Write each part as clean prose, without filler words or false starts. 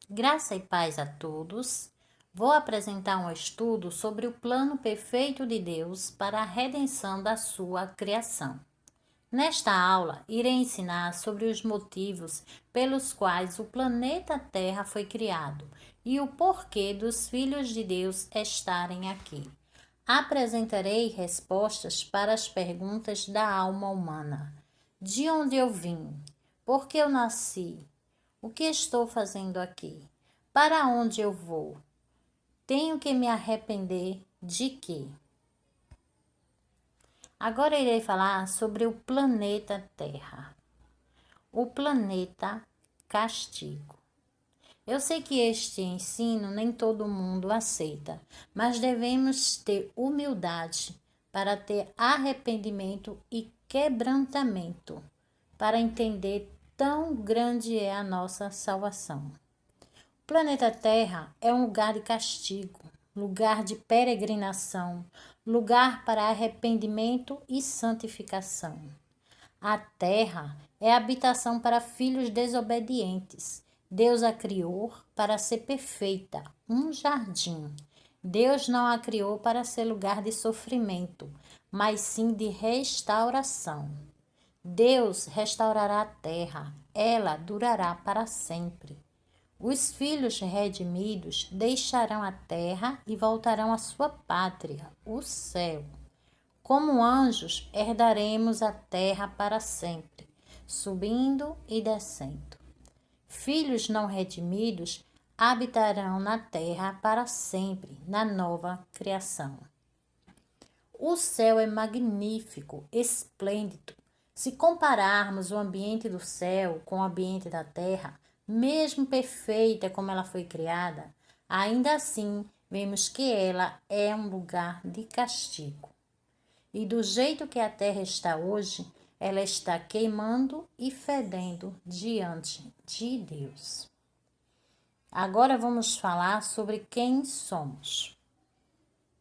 Graça e paz a todos. Vou apresentar um estudo sobre o plano perfeito de Deus para a redenção da sua criação. Nesta aula, irei ensinar sobre os motivos pelos quais o planeta Terra foi criado e o porquê dos filhos de Deus estarem aqui. Apresentarei respostas para as perguntas da alma humana: de onde eu vim? Por que eu nasci? O que estou fazendo aqui? Para onde eu vou? Tenho que me arrepender de quê? Agora irei falar sobre o planeta Terra. O planeta castigo. Eu sei que este ensino nem todo mundo aceita, mas devemos ter humildade para ter arrependimento e quebrantamento, para entender tão grande é a nossa salvação. O planeta Terra é um lugar de castigo, lugar de peregrinação, lugar para arrependimento e santificação. A terra é habitação para filhos desobedientes. Deus a criou para ser perfeita, um jardim. Deus não a criou para ser lugar de sofrimento, mas sim de restauração. Deus restaurará a terra, ela durará para sempre. Os filhos redimidos deixarão a terra e voltarão à sua pátria, o céu. Como anjos, herdaremos a terra para sempre, subindo e descendo. Filhos não redimidos habitarão na terra para sempre, na nova criação. O céu é magnífico, esplêndido. Se compararmos o ambiente do céu com o ambiente da terra, mesmo perfeita como ela foi criada, ainda assim vemos que ela é um lugar de castigo. E do jeito que a terra está hoje, ela está queimando e fedendo diante de Deus. Agora vamos falar sobre quem somos.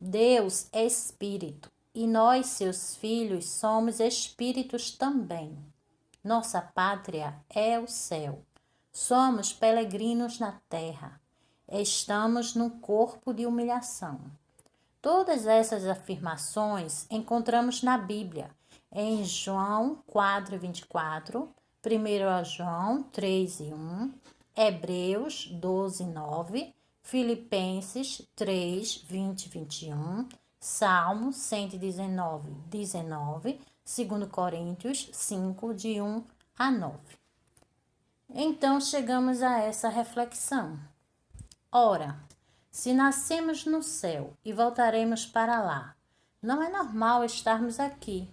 Deus é espírito e nós, seus filhos, somos espíritos também. Nossa pátria é o céu. Somos peregrinos na terra. Estamos num corpo de humilhação. Todas essas afirmações encontramos na Bíblia, em João 4:24, 1 João 3:1, Hebreus 12:9, Filipenses 3:20 e 21, Salmo 119:19, 2 Coríntios 5, de 1 a 9. Então chegamos a essa reflexão. Ora, se nascemos no céu e voltaremos para lá, não é normal estarmos aqui.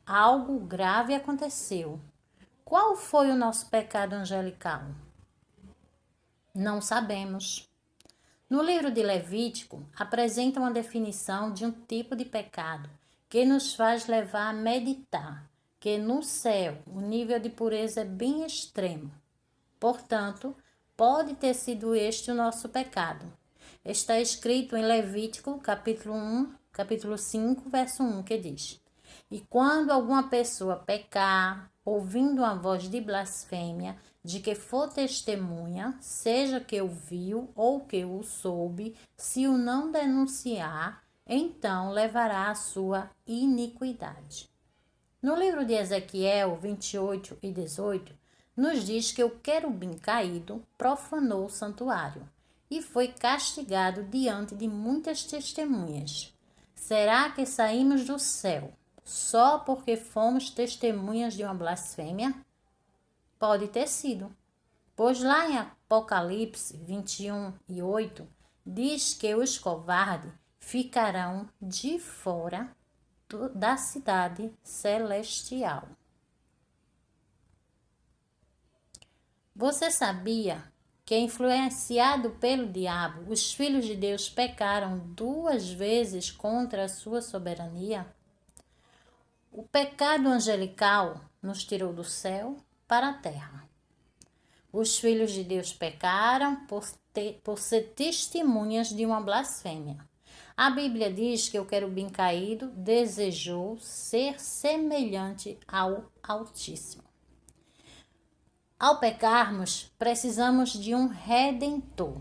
Algo grave aconteceu. Qual foi o nosso pecado angelical? Não sabemos. No livro de Levítico, apresenta uma definição de um tipo de pecado que nos faz levar a meditar que no céu o nível de pureza é bem extremo. Portanto, pode ter sido este o nosso pecado. Está escrito em Levítico, capítulo 5, verso 1, que diz: E quando alguma pessoa pecar, ouvindo uma voz de blasfêmia, de que for testemunha, seja que o viu ou que o soube, se o não denunciar, então levará a sua iniquidade. No livro de Ezequiel 28 e 18, nos diz que o querubim caído profanou o santuário e foi castigado diante de muitas testemunhas. Será que saímos do céu só porque fomos testemunhas de uma blasfêmia? Pode ter sido, pois lá em Apocalipse 21:8 diz que os covardes ficarão de fora da cidade celestial. Você sabia que, influenciado pelo diabo, os filhos de Deus pecaram 2 vezes contra a sua soberania? O pecado angelical nos tirou do céu para a terra. Os filhos de Deus pecaram por ser testemunhas de uma blasfêmia. A Bíblia diz que o querubim caído desejou ser semelhante ao Altíssimo. Ao pecarmos, precisamos de um redentor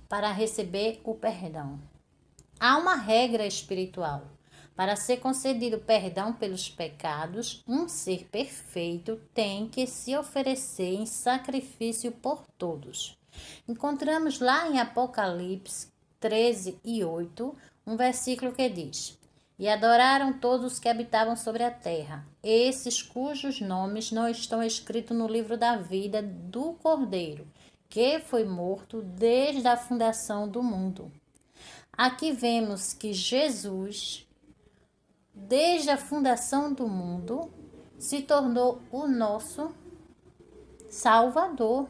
para receber o perdão. Há uma regra espiritual. Para ser concedido perdão pelos pecados, um ser perfeito tem que se oferecer em sacrifício por todos. Encontramos lá em Apocalipse 13:8, um versículo que diz: E adoraram todos os que habitavam sobre a terra, esses cujos nomes não estão escritos no livro da vida do Cordeiro, que foi morto desde a fundação do mundo. Aqui vemos que Jesus, desde a fundação do mundo, se tornou o nosso Salvador.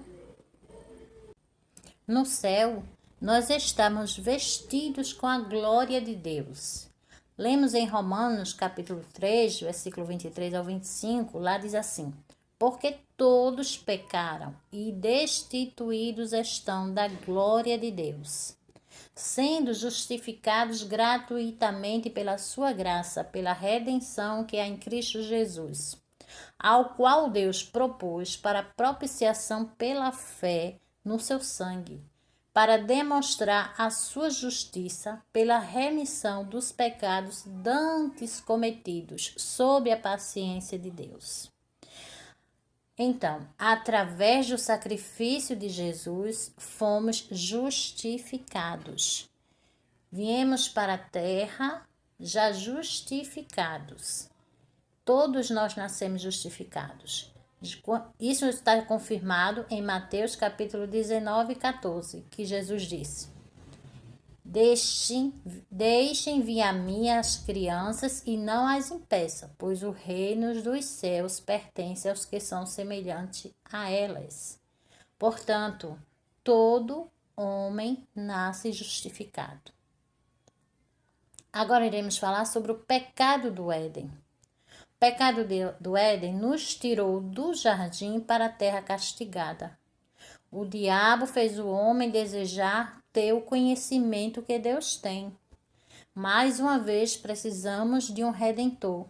No céu, nós estamos vestidos com a glória de Deus. Lemos em Romanos, capítulo 3, versículo 23 ao 25, lá diz assim: Porque todos pecaram e destituídos estão da glória de Deus, sendo justificados gratuitamente pela sua graça, pela redenção que há em Cristo Jesus, ao qual Deus propôs para propiciação pela fé no seu sangue, para demonstrar a sua justiça pela remissão dos pecados dantes cometidos, sob a paciência de Deus. Então, através do sacrifício de Jesus, fomos justificados. Viemos para a terra já justificados. Todos nós nascemos justificados. Isso está confirmado em Mateus capítulo 19:14, que Jesus disse: Deixem vir a mim as crianças e não as impeçam, pois o reino dos céus pertence aos que são semelhantes a elas. Portanto, todo homem nasce justificado. Agora iremos falar sobre o pecado do Éden. O pecado do Éden nos tirou do jardim para a terra castigada. O diabo fez o homem desejar ter o conhecimento que Deus tem. Mais uma vez, precisamos de um redentor.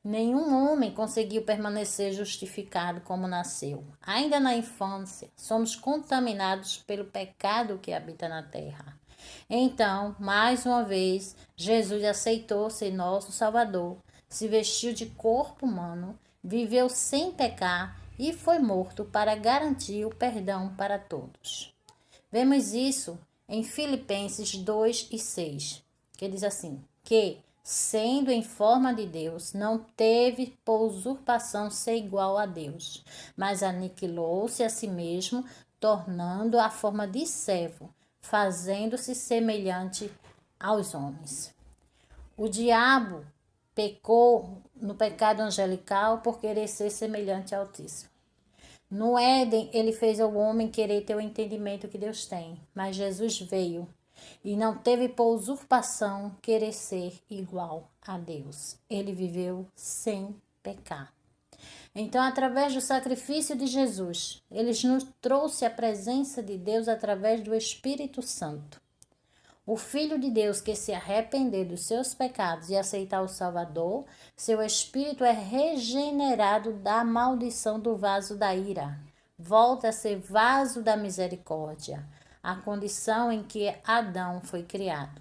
Nenhum homem conseguiu permanecer justificado como nasceu. Ainda na infância, somos contaminados pelo pecado que habita na terra. Então, mais uma vez, Jesus aceitou ser nosso Salvador, se vestiu de corpo humano, viveu sem pecar e foi morto para garantir o perdão para todos. Vemos isso em Filipenses 2:6, que diz assim, que, sendo em forma de Deus, não teve por usurpação ser igual a Deus, mas aniquilou-se a si mesmo, tornando a forma de servo, fazendo-se semelhante aos homens. O diabo pecou no pecado angelical por querer ser semelhante ao Altíssimo. No Éden, ele fez ao homem querer ter o entendimento que Deus tem, mas Jesus veio e não teve por usurpação querer ser igual a Deus. Ele viveu sem pecar. Então, através do sacrifício de Jesus, ele nos trouxe a presença de Deus através do Espírito Santo. O Filho de Deus que se arrepender dos seus pecados e aceitar o Salvador, seu espírito é regenerado da maldição do vaso da ira. Volta a ser vaso da misericórdia, a condição em que Adão foi criado.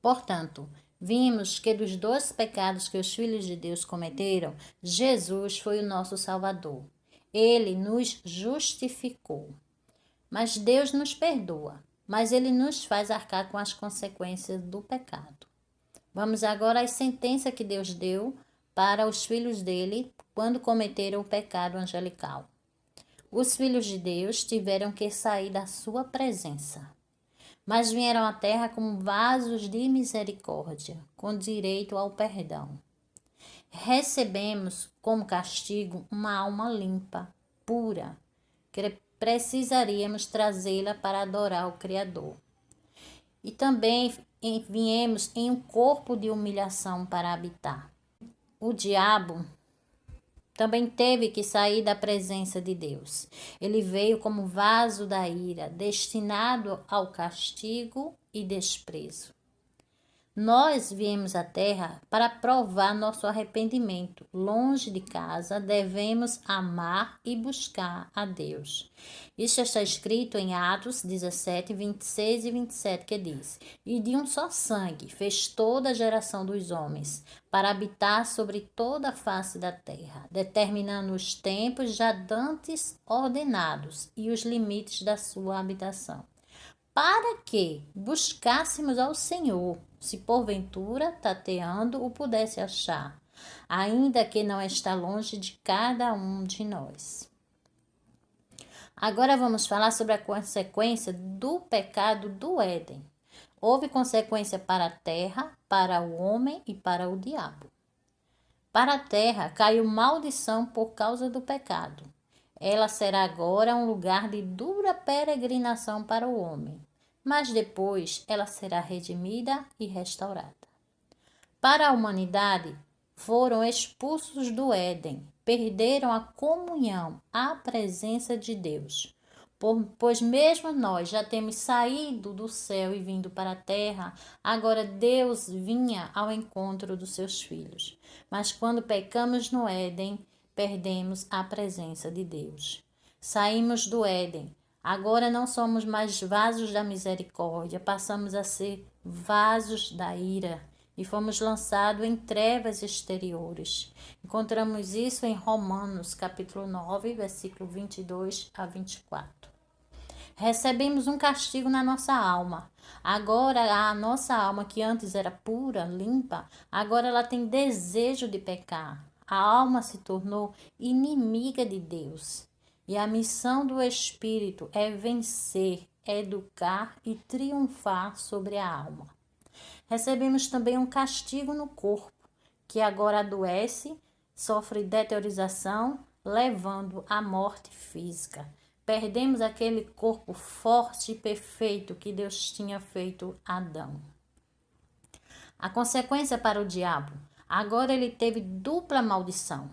Portanto, vimos que dos dois pecados que os filhos de Deus cometeram, Jesus foi o nosso Salvador. Ele nos justificou. Mas Deus nos perdoa, mas Ele nos faz arcar com as consequências do pecado. Vamos agora às sentenças que Deus deu para os filhos dele quando cometeram o pecado angelical. Os filhos de Deus tiveram que sair da sua presença, mas vieram à terra como vasos de misericórdia, com direito ao perdão. Recebemos como castigo uma alma limpa, pura, que precisaríamos trazê-la para adorar o Criador. E também viemos em um corpo de humilhação para habitar. O diabo também teve que sair da presença de Deus. Ele veio como vaso da ira, destinado ao castigo e desprezo. Nós viemos à terra para provar nosso arrependimento. Longe de casa, devemos amar e buscar a Deus. Isso está escrito em Atos 17, 26 e 27, que diz: E de um só sangue fez toda a geração dos homens, para habitar sobre toda a face da terra, determinando os tempos já dantes ordenados e os limites da sua habitação, para que buscássemos ao Senhor, se porventura, tateando, o pudesse achar, ainda que não está longe de cada um de nós. Agora vamos falar sobre a consequência do pecado do Éden. Houve consequência para a terra, para o homem e para o diabo. Para a terra caiu maldição por causa do pecado. Ela será agora um lugar de dura peregrinação para o homem, mas depois ela será redimida e restaurada. Para a humanidade, foram expulsos do Éden, perderam a comunhão, a presença de Deus. Pois mesmo nós já temos saído do céu e vindo para a terra, agora Deus vinha ao encontro dos seus filhos. Mas quando pecamos no Éden, perdemos a presença de Deus. Saímos do Éden. Agora não somos mais vasos da misericórdia, passamos a ser vasos da ira e fomos lançados em trevas exteriores. Encontramos isso em Romanos, capítulo 9, versículo 22 a 24. Recebemos um castigo na nossa alma. Agora a nossa alma, que antes era pura, limpa, agora ela tem desejo de pecar. A alma se tornou inimiga de Deus. E a missão do Espírito é vencer, educar e triunfar sobre a alma. Recebemos também um castigo no corpo, que agora adoece, sofre deteriorização, levando à morte física. Perdemos aquele corpo forte e perfeito que Deus tinha feito a Adão. A consequência para o diabo: agora ele teve dupla maldição.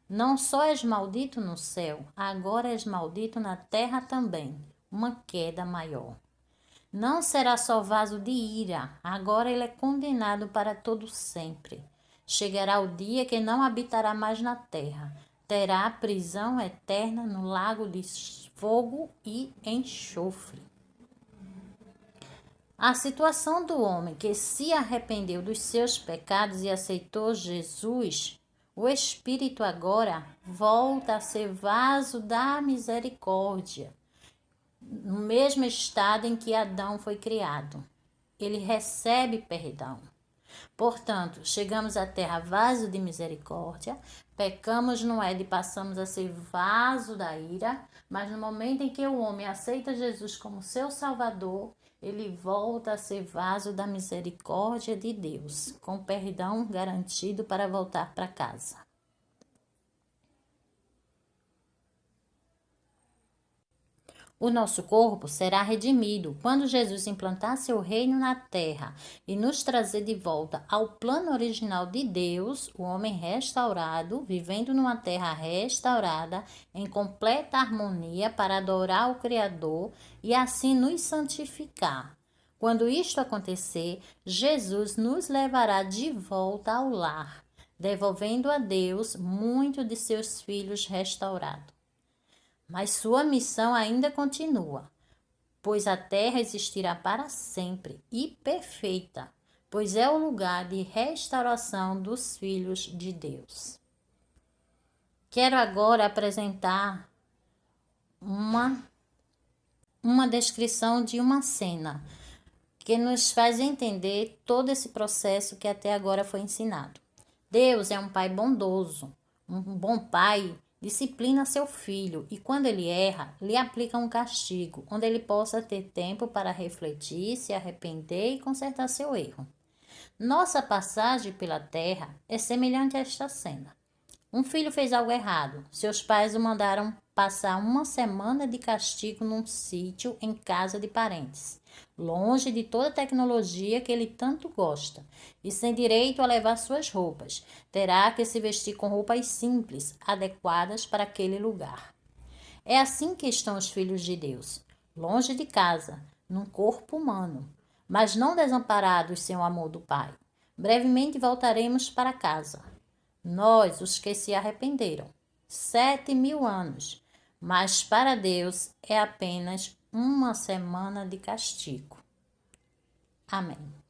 Não só és maldito no céu, agora és maldito na terra também. Uma queda maior. Não será só vaso de ira, agora ele é condenado para todo sempre. Chegará o dia que não habitará mais na terra. Terá prisão eterna no lago de fogo e enxofre. A situação do homem que se arrependeu dos seus pecados e aceitou Jesus, o Espírito agora volta a ser vaso da misericórdia, no mesmo estado em que Adão foi criado. Ele recebe perdão. Portanto, chegamos à terra vaso de misericórdia, pecamos no Éden e passamos a ser vaso da ira, mas no momento em que o homem aceita Jesus como seu Salvador, ele volta a ser vaso da misericórdia de Deus, com perdão garantido para voltar para casa. O nosso corpo será redimido quando Jesus implantar seu reino na terra e nos trazer de volta ao plano original de Deus, o homem restaurado, vivendo numa terra restaurada, em completa harmonia para adorar o Criador e assim nos santificar. Quando isto acontecer, Jesus nos levará de volta ao lar, devolvendo a Deus muito de seus filhos restaurados. Mas sua missão ainda continua, pois a terra existirá para sempre e perfeita, pois é o lugar de restauração dos filhos de Deus. Quero agora apresentar uma descrição de uma cena que nos faz entender todo esse processo que até agora foi ensinado. Deus é um pai bondoso, um bom pai disciplina seu filho e quando ele erra, lhe aplica um castigo, onde ele possa ter tempo para refletir, se arrepender e consertar seu erro. Nossa passagem pela terra é semelhante a esta cena. Um filho fez algo errado. Seus pais o mandaram passar uma semana de castigo num sítio em casa de parentes, longe de toda a tecnologia que ele tanto gosta, e sem direito a levar suas roupas. Terá que se vestir com roupas simples, adequadas para aquele lugar. É assim que estão os filhos de Deus, longe de casa, num corpo humano, mas não desamparados sem o amor do Pai. Brevemente voltaremos para casa. Nós, os que se arrependeram. 7.000 anos, mas para Deus é apenas uma semana de castigo. Amém.